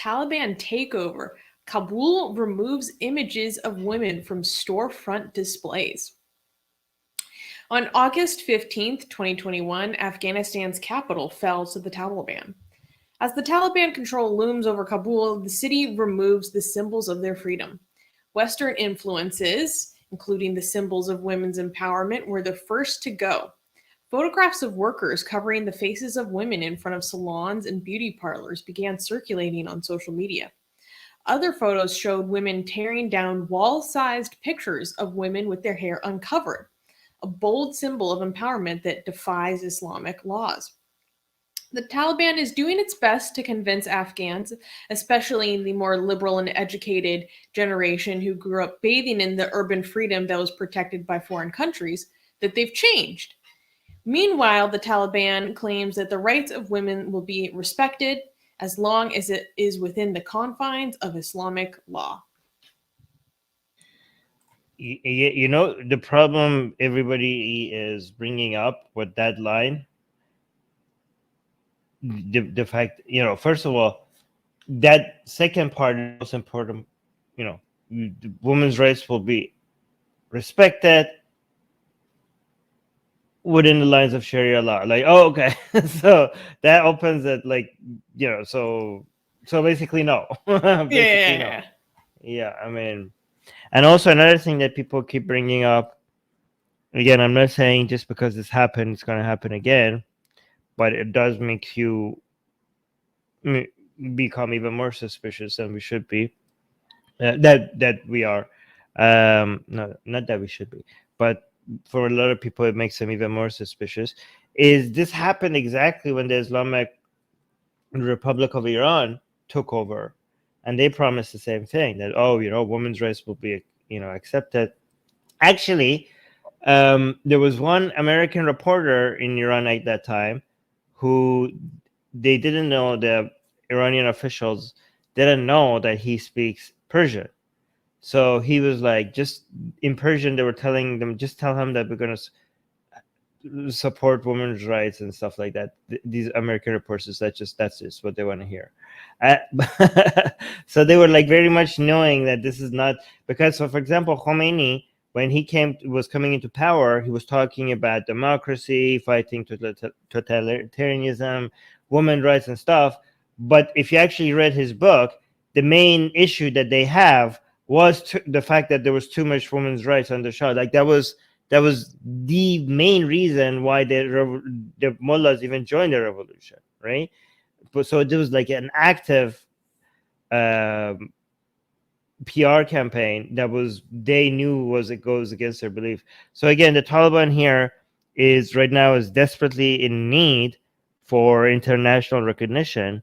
Taliban takeover. Kabul removes images of women from storefront displays. On August 15th, 2021, Afghanistan's capital fell to the Taliban. As the Taliban control looms over Kabul, the city removes the symbols of their freedom. Western influences, including the symbols of women's empowerment, were the first to go. Photographs of workers covering the faces of women in front of salons and beauty parlors began circulating on social media. Other photos showed women tearing down wall-sized pictures of women with their hair uncovered, a bold symbol of empowerment that defies Islamic laws. The Taliban is doing its best to convince Afghans, especially the more liberal and educated generation who grew up bathing in the urban freedom that was protected by foreign countries, that they've changed. Meanwhile, the Taliban claims that the rights of women will be respected as long as it is within the confines of Islamic law. You know, the problem everybody is bringing up with that line, the fact, you know, first of all, that second part is most important. You know, the women's rights will be respected within the lines of Sharia law. Like, oh, okay. So that opens it, like, you know, so basically no. Basically no. Yeah, I mean, and also another thing that people keep bringing up, again, I'm not saying just because this happened, it's going to happen again, but it does make you become even more suspicious than we should be. That we are. No, not that we should be, but for a lot of people, it makes them even more suspicious. Is this happened exactly when the Islamic Republic of Iran took over, and they promised the same thing, that, oh, you know, women's rights will be, you know, accepted. Actually, there was one American reporter in Iran at that time who they didn't know, the Iranian officials didn't know that he speaks Persian. So he was like, just in Persian, they were telling them, just tell him that we're going to support women's rights and stuff like that. These American reporters, that's just what they want to hear. So they were like very much knowing that this is not, because, so for example, Khomeini, when he was coming into power, he was talking about democracy, fighting totalitarianism, women's rights and stuff. But if you actually read his book, the main issue that they have was the fact that there was too much women's rights on the Shah. Like that was the main reason why the mullahs even joined the revolution, right? But so it was like an active PR campaign that they knew it goes against their belief. So again, the Taliban here is right now is desperately in need for international recognition.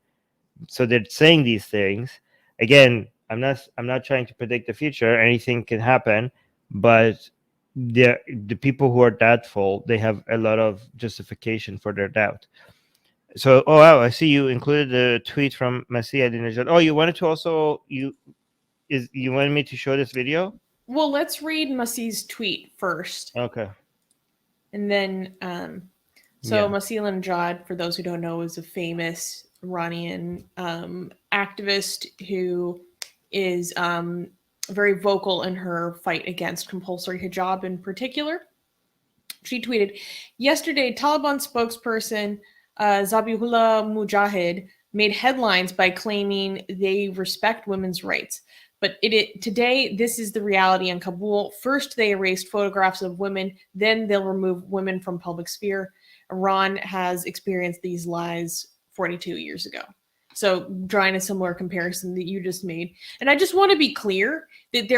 So they're saying these things. Again, I'm not trying to predict the future. Anything can happen, but the people who are doubtful, they have a lot of justification for their doubt. So, oh wow, I see you included a tweet from Masih Adinejad. Oh, you wanted to also you wanted me to show this video? Well, let's read Masih's tweet first. Okay. And then, Masih Adinejad, for those who don't know, is a famous Iranian activist who is very vocal in her fight against compulsory hijab in particular. She tweeted, yesterday, Taliban spokesperson Zabihullah Mujahid made headlines by claiming they respect women's rights. But today, this is the reality in Kabul. First, they erased photographs of women. Then they'll remove women from public sphere. Iran has experienced these lies 42 years ago. So drawing a similar comparison that you just made. And I just want to be clear that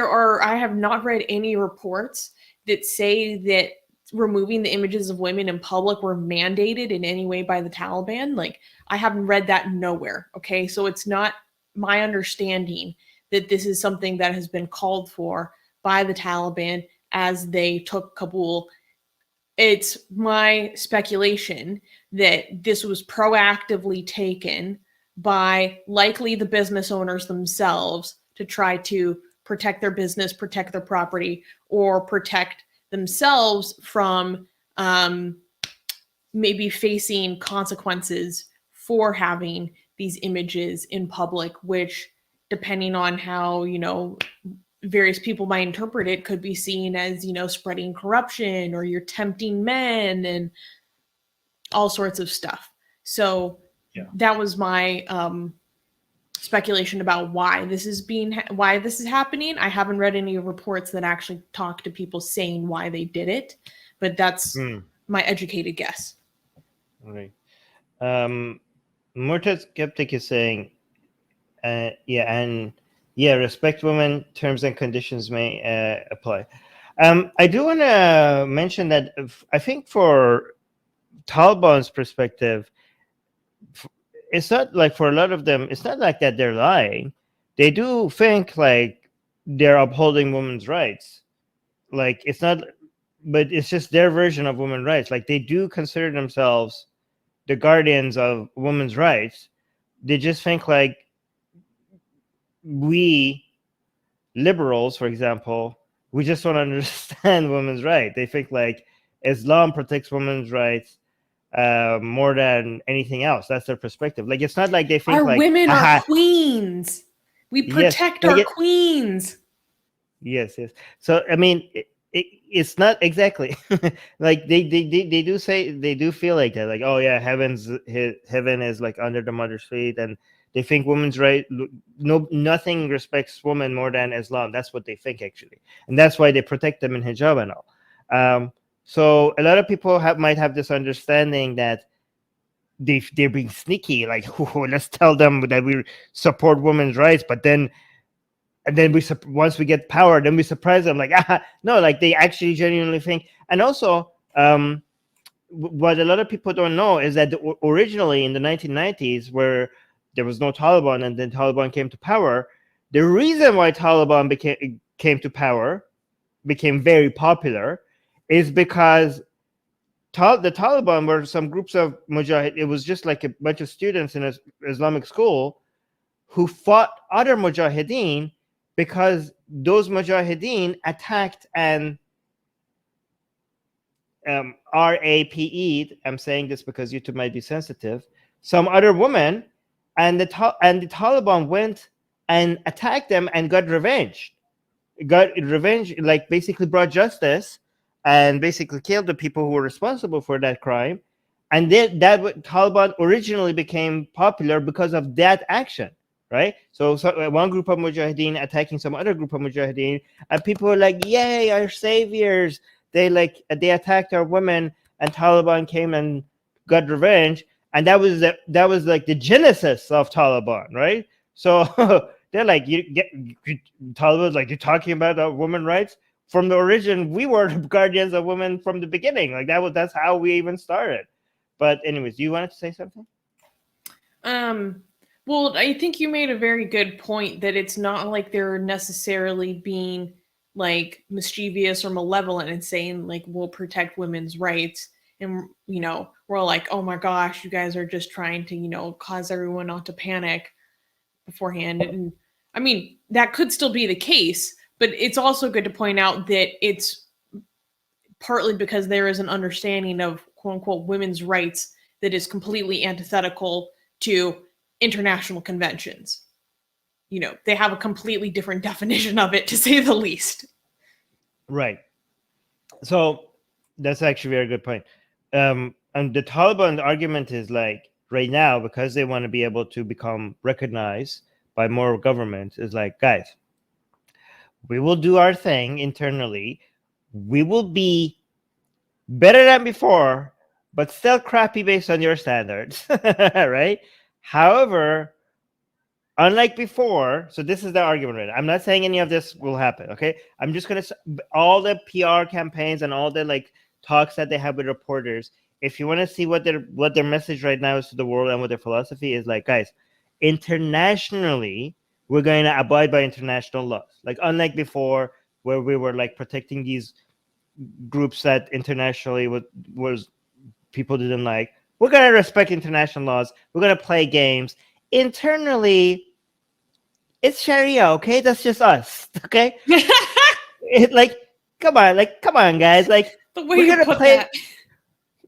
I have not read any reports that say that removing the images of women in public were mandated in any way by the Taliban. Like, I haven't read that nowhere. Okay. So it's not my understanding that this is something that has been called for by the Taliban as they took Kabul. It's my speculation that this was proactively taken by likely the business owners themselves to try to protect their business, protect their property, or protect themselves from maybe facing consequences for having these images in public, which, depending on how, various people might interpret it, could be seen as, spreading corruption, or you're tempting men and all sorts of stuff. So that was my speculation about why this is happening. I haven't read any reports that actually talk to people saying why they did it, but that's my educated guess. Right. Murtad Skeptic is saying, respect women, terms and conditions may apply. I do want to mention that I think for Taliban's perspective, it's not like, for a lot of them, it's not like that they're lying. They do think like they're upholding women's rights. Like, it's not, but it's just their version of women's rights. Like, they do consider themselves the guardians of women's rights. They just think like we liberals, for example, we just don't understand women's rights. They think like Islam protects women's rights more than anything else. That's their perspective. Like, it's not like they think our like women are queens. We protect our queens. Yes. So I mean, it's not exactly like they do say, they do feel like that. Like, oh yeah, heaven is like under the mother's feet, and they think women's right. Nothing respects women more than Islam. That's what they think, actually, and that's why they protect them in hijab and all. So a lot of people might have this understanding that they're being sneaky, like, let's tell them that we support women's rights, but then once we get power, then we surprise them, like, no, like they actually genuinely think. And also, what a lot of people don't know is that originally in the 1990s, where there was no Taliban and then Taliban came to power, the reason why Taliban came to power, became very popular, is because the Taliban were some groups of mujahid. It was just like a bunch of students in an Islamic school who fought other mujahideen, because those mujahideen attacked and RAPE'd, I'm saying this because YouTube might be sensitive, some other woman, and the Taliban went and attacked them and got revenge, like basically brought justice and basically killed the people who were responsible for that crime. And then Taliban originally became popular because of that action, right? So one group of mujahideen attacking some other group of mujahideen, and people were like, yay, our saviors. They attacked our women, and Taliban came and got revenge. And that was like the genesis of Taliban, right? So they're like, Taliban's like, you're talking about women's rights? From the origin, we were the guardians of women from the beginning. Like that's how we even started. But anyways, you wanted to say something? Well, I think you made a very good point that it's not like they're necessarily being like mischievous or malevolent and saying like, we'll protect women's rights. And, we're all like, oh my gosh, you guys are just trying to, cause everyone not to panic beforehand. And I mean, that could still be the case, but it's also good to point out that it's partly because there is an understanding of quote unquote women's rights that is completely antithetical to international conventions. They have a completely different definition of it, to say the least. Right. So that's actually a very good point. And the Taliban argument is like, right now, because they want to be able to become recognized by more governments, is like, guys, we will do our thing internally. We will be better than before, but still crappy based on your standards, right? However, unlike before, so this is the argument, right? I'm not saying any of this will happen, okay? I'm just going to, all the PR campaigns and all the like talks that they have with reporters, if you want to see what their message right now is to the world and what their philosophy is, like, guys, internationally, we're going to abide by international laws. Like, unlike before, where we were like protecting these groups that internationally was people didn't like, we're going to respect international laws. We're going to play games. Internally, it's Sharia, okay? That's just us, okay? Come on, guys. Like, the way you put that.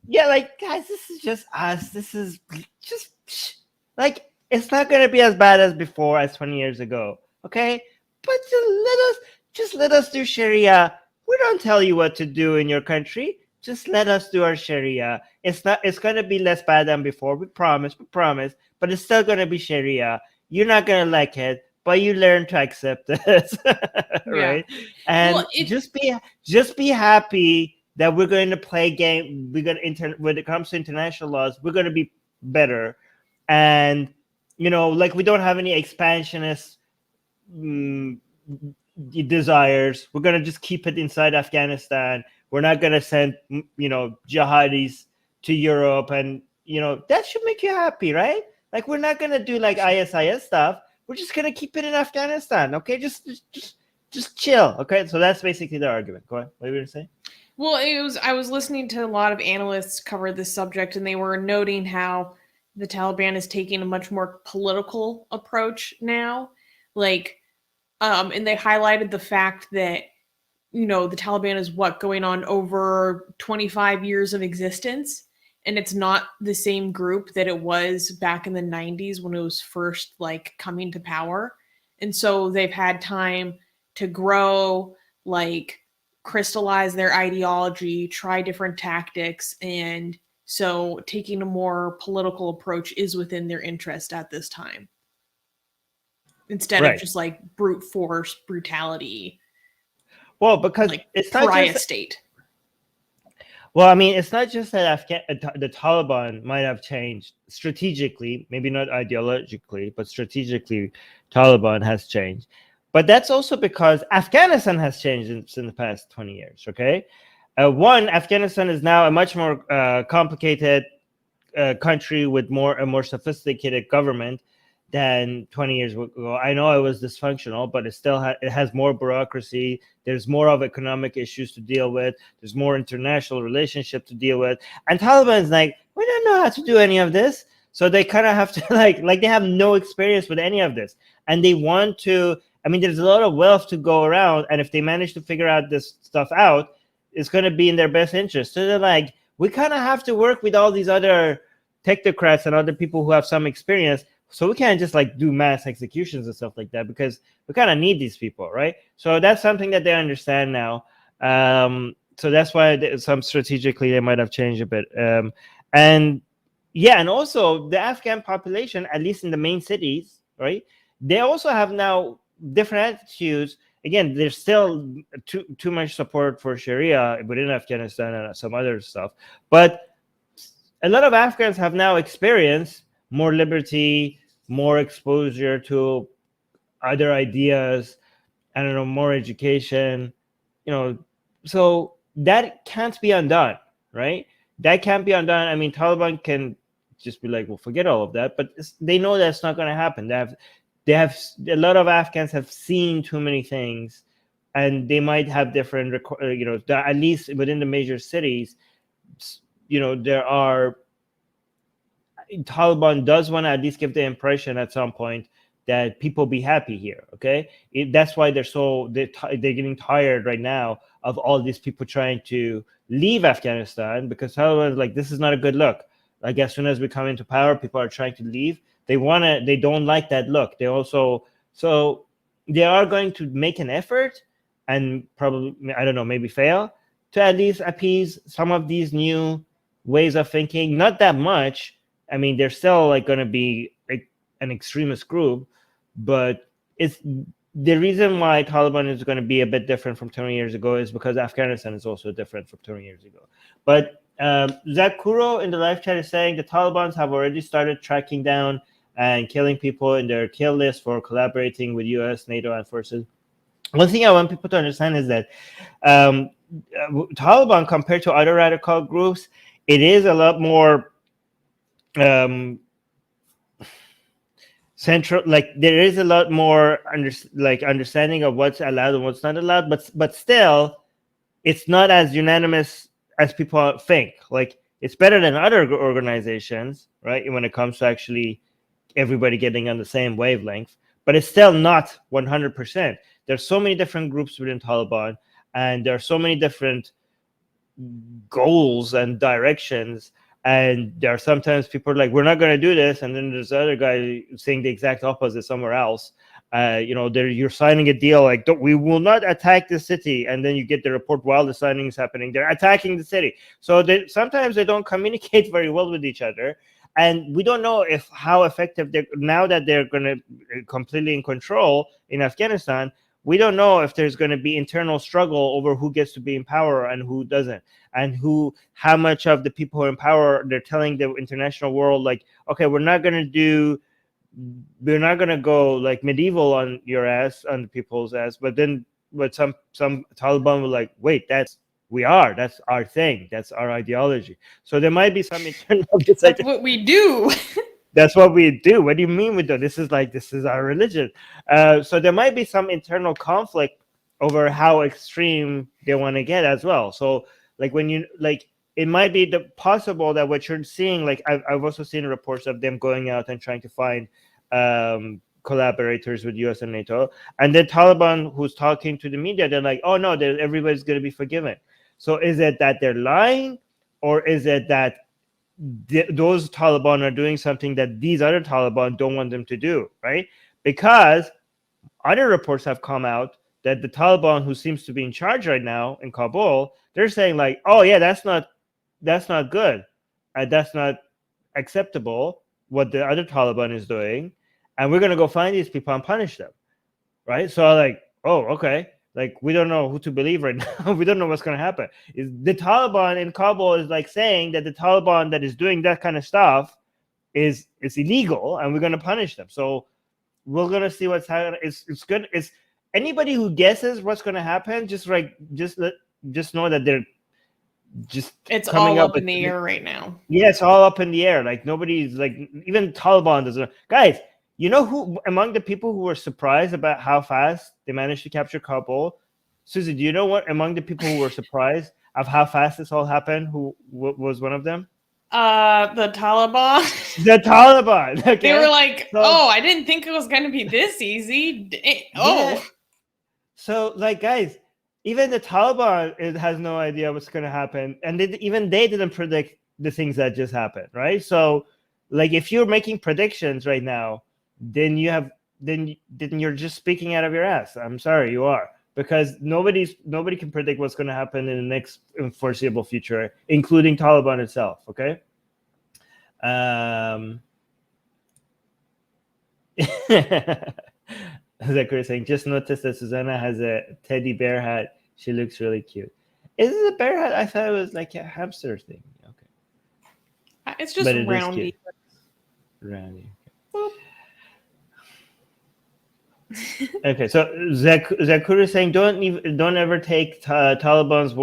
Yeah, like, guys, this is just us. This is just like, It's not going to be as bad as before, as 20 years ago. Okay, but just let us do Sharia. We don't tell you what to do in your country. Just let us do our Sharia. It's going to be less bad than before. We promise. But it's still going to be Sharia. You're not going to like it, but you learn to accept this, right? And Well, just be happy that we're going to play game. We're going to when it comes to international laws, we're going to be better, and like we don't have any expansionist desires. We're going to just keep it inside Afghanistan. We're not going to send jihadis to Europe, and that should make you happy, right? Like, we're not going to do like ISIS stuff. We're just going to keep it in Afghanistan. Okay, just chill. Okay, so that's basically the argument. Go ahead. What were you going to say? Well, I was listening to a lot of analysts cover this subject, and they were noting how the Taliban is taking a much more political approach now. Like, and they highlighted the fact that, the Taliban is going on over 25 years of existence. And it's not the same group that it was back in the 90s when it was first like coming to power. And so they've had time to grow, like crystallize their ideology, try different tactics. And so taking a more political approach is within their interest at this time. Instead of just like brute force, brutality. Well, because like it's pariah not just state. Well, I mean, it's not just that the Taliban might have changed strategically, maybe not ideologically, but strategically, Taliban has changed. But that's also because Afghanistan has changed in the past 20 years, okay? One, Afghanistan is now a much more complicated country with a more sophisticated government than 20 years ago. I know it was dysfunctional, but it still it has more bureaucracy. There's more of economic issues to deal with. There's more international relationship to deal with. And Taliban's like, we don't know how to do any of this. So they kind of have to like they have no experience with any of this. And they want to, I mean, there's a lot of wealth to go around. And if they manage to figure out this stuff out, it's going to be in their best interest. So they're like, we kind of have to work with all these other technocrats and other people who have some experience. So we can't just like do mass executions and stuff like that because we kind of need these people, right? So that's something that they understand now. So that's why some strategically they might have changed a bit. And also the Afghan population, at least in the main cities, right? They also have now different attitudes. Again, there's still too much support for Sharia within Afghanistan and some other stuff. But a lot of Afghans have now experienced more liberty, more exposure to other ideas, I don't know, more education, so that can't be undone, right? That can't be undone. I mean, Taliban can just be like, well, forget all of that, but they know that's not going to happen. They have a lot of Afghans have seen too many things, and they might have different, at least within the major cities, there are. Taliban does want to at least give the impression at some point that people be happy here. Okay, that's why they're getting tired right now of all these people trying to leave Afghanistan, because Taliban is like, this is not a good look. Like, as soon as we come into power, people are trying to leave. They don't like that look. So they are going to make an effort and probably, I don't know, maybe fail to at least appease some of these new ways of thinking. Not that much. I mean, they're still like going to be like an extremist group, but it's the reason why Taliban is going to be a bit different from 20 years ago is because Afghanistan is also different from 20 years ago. But Zach Kuro in the live chat is saying the Taliban have already started tracking down and killing people in their kill list for collaborating with US, NATO, and forces. One thing I want people to understand is that Taliban, compared to other radical groups, it is a lot more central. Like, there is a lot more understanding of what's allowed and what's not allowed, but still it's not as unanimous as people think. Like, it's better than other organizations, right, when it comes to actually everybody getting on the same wavelength, but it's still not 100%. There's so many different groups within Taliban, and there are so many different goals and directions. And there are sometimes people are like, we're not going to do this, and then there's other guy saying the exact opposite somewhere else. You're signing a deal like, we will not attack the city, and then you get the report while the signing is happening, they're attacking the city. So sometimes they don't communicate very well with each other, and we don't know how effective now that they're going to completely in control in Afghanistan. We don't know if there's going to be internal struggle over who gets to be in power and who doesn't, and how much of the people who are in power, they're telling the international world, like, okay, we're not going to go like medieval on your ass, on the people's ass. But some Taliban were like, wait, that's our thing, that's our ideology. So there might be some internal. That's what we do. That's what we do. What do you mean with that? This is our religion. So there might be some internal conflict over how extreme they want to get as well. So like it might be possible that what you're seeing, like I've also seen reports of them going out and trying to find collaborators with US and NATO, and the Taliban who's talking to the media, they're like, oh no, everybody's going to be forgiven. So is it that they're lying, or is it that those Taliban are doing something that these other Taliban don't want them to do, right? Because other reports have come out that the Taliban, who seems to be in charge right now in Kabul, they're saying like, oh yeah, that's not good, that's not acceptable what the other Taliban is doing, and we're gonna go find these people and punish them, right? So like, oh, okay, like we don't know who to believe right now. We don't know what's gonna happen. Is the Taliban in Kabul is like saying that the Taliban that is doing that kind of stuff is illegal, and we're gonna punish them. So we're gonna see what's happening. It's good. It's anybody who guesses what's gonna happen, just know that they're just it's all up in the air right now. Yeah, it's all up in the air. Like nobody's like, even Taliban doesn't. Guys, you know who among the people who were surprised about how fast they managed to capture Kabul? Susie, do you know what among the people who were surprised of how fast this all happened? Who was one of them? The Taliban. The Taliban. Okay? They were like, "Oh, I didn't think it was going to be this easy." Oh, yeah. So like, guys, even the Taliban has no idea what's going to happen, and even they didn't predict the things that just happened, right? So, like, if you're making predictions right now, then you're just speaking out of your ass. I'm sorry, you are, because nobody can predict what's going to happen in the next foreseeable future, including Taliban itself. Okay. Zachary saying, just noticed that Susanna has a teddy bear hat. She looks really cute. Is it a bear hat? I thought it was like a hamster thing. Okay. It's just roundy. Roundy. Okay, so Zakura is saying, don't ever take Taliban's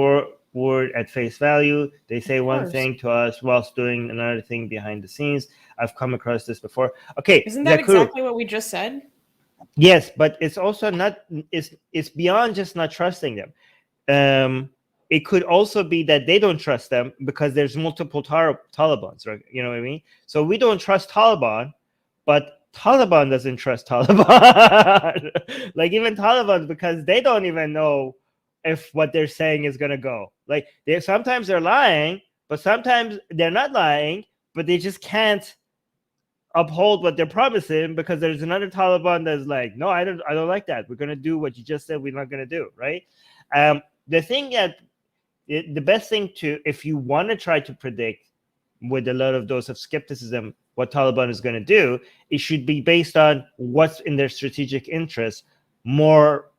word at face value. They say one thing to us whilst doing another thing behind the scenes. I've come across this before. Okay, isn't that exactly what we just said? Yes, but it's also not. It's beyond just not trusting them. It could also be that they don't trust them because there's multiple Talibans, right? You know what I mean? So we don't trust Taliban, but Taliban doesn't trust Taliban. Like even Taliban, because they don't even know if what they're saying is gonna go. Like sometimes they're lying, but sometimes they're not lying, but they just can't uphold what they're promising because there's another Taliban that's like, no, I don't like that. We're gonna do what you just said we're not gonna do, right? The thing that the best thing if you want to try to predict with a lot of dose of skepticism what Taliban is going to do, it should be based on what's in their strategic interest more,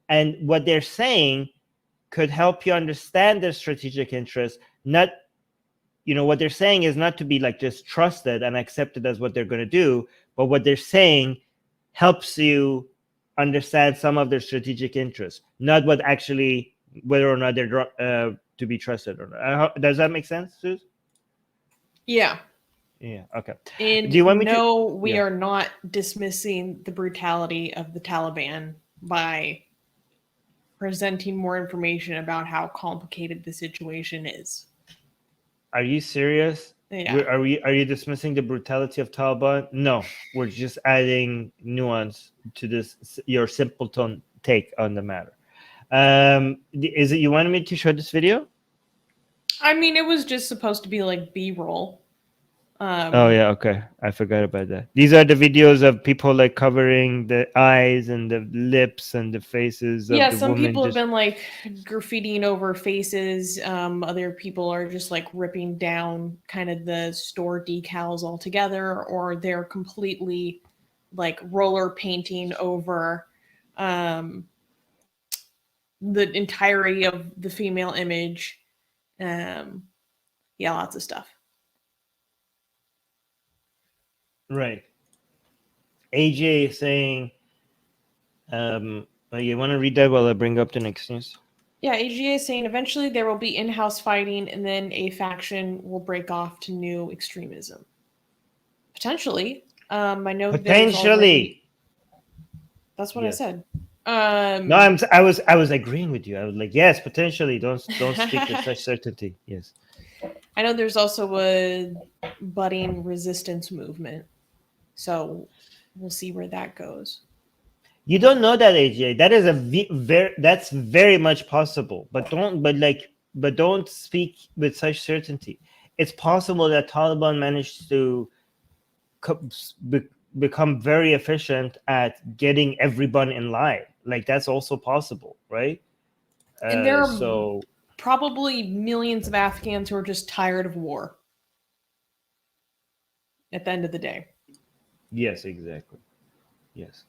and what they're saying could help you understand their strategic interest. Not, what they're saying is not to be like just trusted and accepted as what they're going to do, but what they're saying helps you understand some of their strategic interests, not what actually whether or not they're to be trusted or not. Does that make sense, Suze? Yeah. Yeah. Okay. And do you want me we are not dismissing the brutality of the Taliban by presenting more information about how complicated the situation is. Are you serious? Yeah. Are you dismissing the brutality of Taliban? No, we're just adding nuance to this, your simpleton take on the matter. Is it you wanted me to show this video? I mean, it was just supposed to be like B-roll. Oh yeah, okay. I forgot about that. These are the videos of people like covering the eyes and the lips and the faces of Yeah, the some woman. people have Just been like graffitiing over faces. Other people are just like ripping down kind of the store decals altogether, or they're completely like roller painting over um, the entirety of the female image. Um, yeah, lots of stuff. right. AJ is saying, you want to read that while I bring up the next news? Yeah, AGA is saying eventually there will be in-house fighting, and then a faction will break off to new extremism. Potentially. I know there's already. Potentially. That's what I Yes. said. No, I was agreeing with you. I was like, yes, potentially. Don't speak with such certainty. Yes. I know there's also a budding resistance movement, so we'll see where that goes. You don't know that, AJ. That is that's very much possible. But don't speak with such certainty. It's possible that Taliban managed to co- be, become very efficient at getting everyone in line. Like that's also possible, right? And there are So probably millions of Afghans who are just tired of war at the end of the day. yes, exactly. Yes.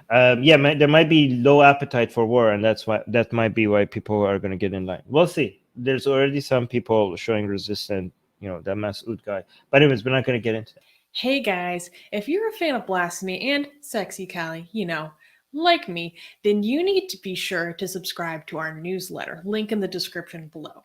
There might be low appetite for war, and that might be why people are going to get in line. We'll see. There's already some people showing resistance. That Masood guy. But anyways, we're not going to get into that. Hey guys, if you're a fan of Blasphemy and Sexy Callie, like me, then you need to be sure to subscribe to our newsletter, link in the description below.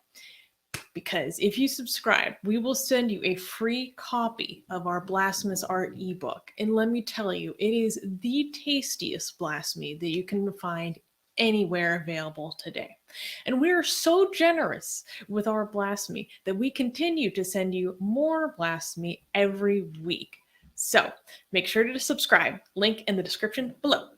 Because if you subscribe, we will send you a free copy of our Blasphemous Art ebook. And let me tell you, it is the tastiest blasphemy that you can find anywhere available today. And we are so generous with our blasphemy that we continue to send you more blasphemy every week. So make sure to subscribe, link in the description below.